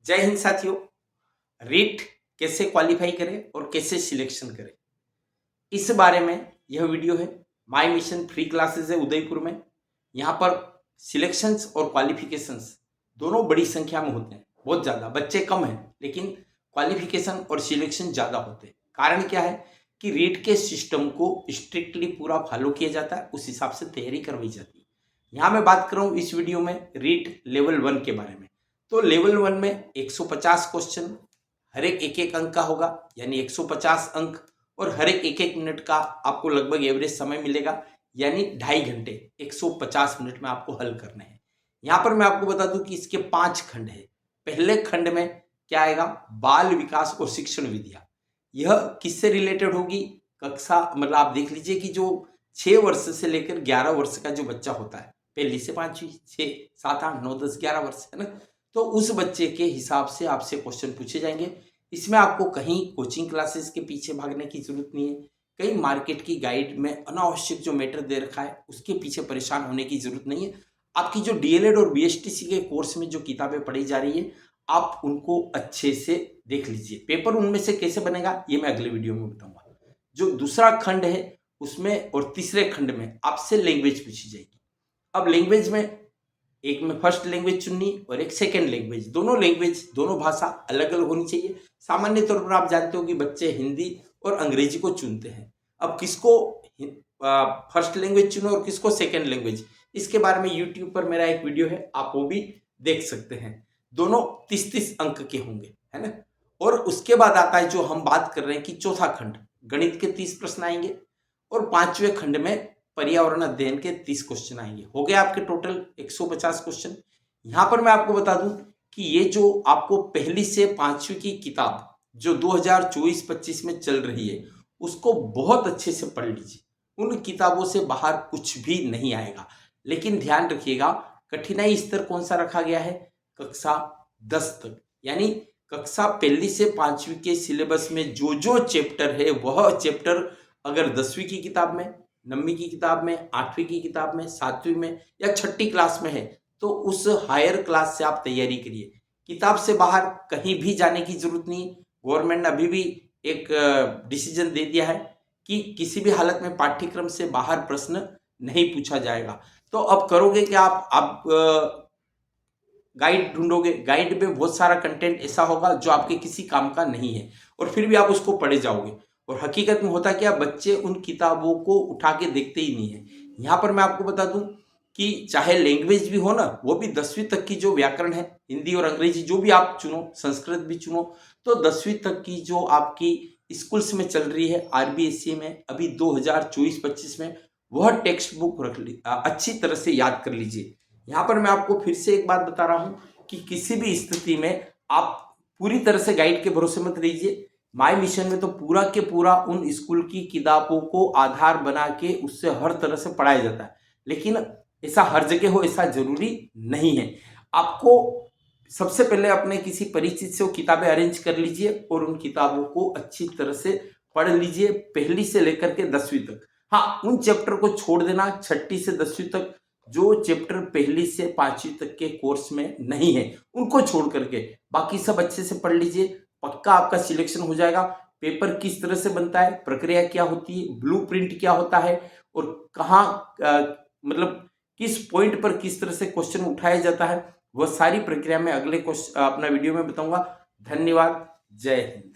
जय हिंद साथियों। रीट कैसे क्वालिफाई करें और कैसे सिलेक्शन करें, इस बारे में यह वीडियो है। माय मिशन फ्री क्लासेस है उदयपुर में। यहाँ पर सिलेक्शंस और क्वालिफिकेशंस दोनों बड़ी संख्या में होते हैं। बहुत ज़्यादा बच्चे कम हैं, लेकिन क्वालिफिकेशन और सिलेक्शन ज़्यादा होते हैं। कारण क्या है कि रीट के सिस्टम को स्ट्रिक्टली पूरा फॉलो किया जाता है, उस हिसाब से तैयारी करवाई जाती है। यहाँ मैं बात कर रहा हूँ इस वीडियो में रीट लेवल 1 के बारे में। तो लेवल 1 में 150 क्वेश्चन, हर एक एक अंक का होगा, यानी 150 अंक, और हर एक एक मिनट का आपको लगभग एवरेज समय मिलेगा, यानी 2.5 घंटे 150 मिनट में आपको हल करने हैं। यहाँ पर मैं आपको बता दूं कि इसके 5 खंड है। पहले खंड में क्या आएगा? बाल विकास और शिक्षण विधियां। यह किससे रिलेटेड होगी? कक्षा मतलब आप देख लीजिए कि जो 6 वर्ष से लेकर 11 वर्ष का जो बच्चा होता है, पहली से 5वीं, 6, 7, 8, 9, 10, 11 वर्ष, है ना, तो उस बच्चे के हिसाब से आपसे क्वेश्चन पूछे जाएंगे। इसमें आपको कहीं कोचिंग क्लासेस के पीछे भागने की जरूरत नहीं है, कहीं मार्केट की गाइड में अनावश्यक जो मैटर दे रखा है उसके पीछे परेशान होने की जरूरत नहीं है। आपकी जो डीएलएड और बीएसटीसी के कोर्स में जो किताबें पढ़ी जा रही है, आप उनको अच्छे से देख लीजिए। पेपर उनमें से कैसे बनेगा ये मैं अगले वीडियो में बताऊंगा। जो दूसरा खंड है उसमें और तीसरे खंड में आपसे लैंग्वेज पूछी जाएगी। अब लैंग्वेज में एक में फर्स्ट लैंग्वेज चुननी और एक सेकेंड लैंग्वेज। दोनों लैंग्वेज, दोनों भाषा अलग अलग होनी चाहिए। सामान्य तौर पर आप जानते हो कि बच्चे हिंदी और अंग्रेजी को चुनते हैं। अब किसको फर्स्ट लैंग्वेज चुनो और किसको सेकेंड लैंग्वेज, इसके बारे में यूट्यूब पर मेरा एक वीडियो है, आप वो भी देख सकते हैं। दोनों 30-30 अंक के होंगे, है ना। और उसके बाद आता है जो हम बात कर रहे हैं कि चौथा खंड, गणित के 30 प्रश्न आएंगे, और 5वें खंड में पर्यावरण अध्ययन के 30 क्वेश्चन आएंगे। हो गए आपके टोटल 150 क्वेश्चन। यहां पर मैं आपको बता दूं कि ये जो आपको पहली से 5वीं की किताब जो 2024-25 में चल रही है, उसको बहुत अच्छे से पढ़ लीजिए। उन किताबों से बाहर कुछ भी नहीं आएगा। लेकिन ध्यान रखिएगा, कठिनाई स्तर कौन सा रखा गया है? कक्षा 10 तक, यानी कक्षा पहली से 5वीं के सिलेबस में जो जो चैप्टर है वह चैप्टर अगर 10वीं की किताब में, 9वीं की किताब में, 8वीं की किताब में, 7वीं में या 6ठी क्लास में है, तो उस हायर क्लास से आप तैयारी करिए। किताब से बाहर कहीं भी जाने की जरूरत नहीं। गवर्नमेंट ने अभी भी एक डिसीजन दे दिया है कि किसी भी हालत में पाठ्यक्रम से बाहर प्रश्न नहीं पूछा जाएगा। तो अब करोगे कि आप गाइड ढूंढोगे, गाइड में बहुत सारा कंटेंट ऐसा होगा जो आपके किसी काम का नहीं है, और फिर भी आप उसको पढ़े जाओगे। और हकीकत में होता क्या, बच्चे उन किताबों को उठा के देखते ही नहीं है। यहाँ पर मैं आपको बता दूं कि चाहे लैंग्वेज भी हो ना, वो भी 10वीं तक की जो व्याकरण है, हिंदी और अंग्रेजी जो भी आप चुनो, संस्कृत भी चुनो, तो 10वीं तक की जो आपकी स्कूल्स में चल रही है, आरबीएसई में अभी 2024-25 में, वह टेक्स्ट बुक अच्छी तरह से याद कर लीजिए। यहाँ पर मैं आपको फिर से एक बात बता रहा हूँ कि किसी भी स्थिति में आप पूरी तरह से गाइड के भरोसे मत रहिए। माय मिशन में तो पूरा के पूरा उन स्कूल की किताबों को आधार बना के उससे हर तरह से पढ़ाया जाता है, लेकिन ऐसा हर जगह हो ऐसा जरूरी नहीं है। आपको सबसे पहले अपने किसी परिचित से वो किताबें अरेंज कर लीजिए और उन किताबों को अच्छी तरह से पढ़ लीजिए, पहली से लेकर के 10वीं तक। हाँ, उन चैप्टर को छोड़ देना 6ठी से 10वीं तक, जो चैप्टर पहली से 5वीं तक के कोर्स में नहीं है उनको छोड़ करके बाकी सब अच्छे से पढ़ लीजिए। पक्का आपका सिलेक्शन हो जाएगा। पेपर किस तरह से बनता है, प्रक्रिया क्या होती है, ब्लूप्रिंट क्या होता है, और कहाँ मतलब किस पॉइंट पर किस तरह से क्वेश्चन उठाया जाता है, वह सारी प्रक्रिया में अगले क्वेश्चन अपना वीडियो में बताऊंगा। धन्यवाद। जय हिंद।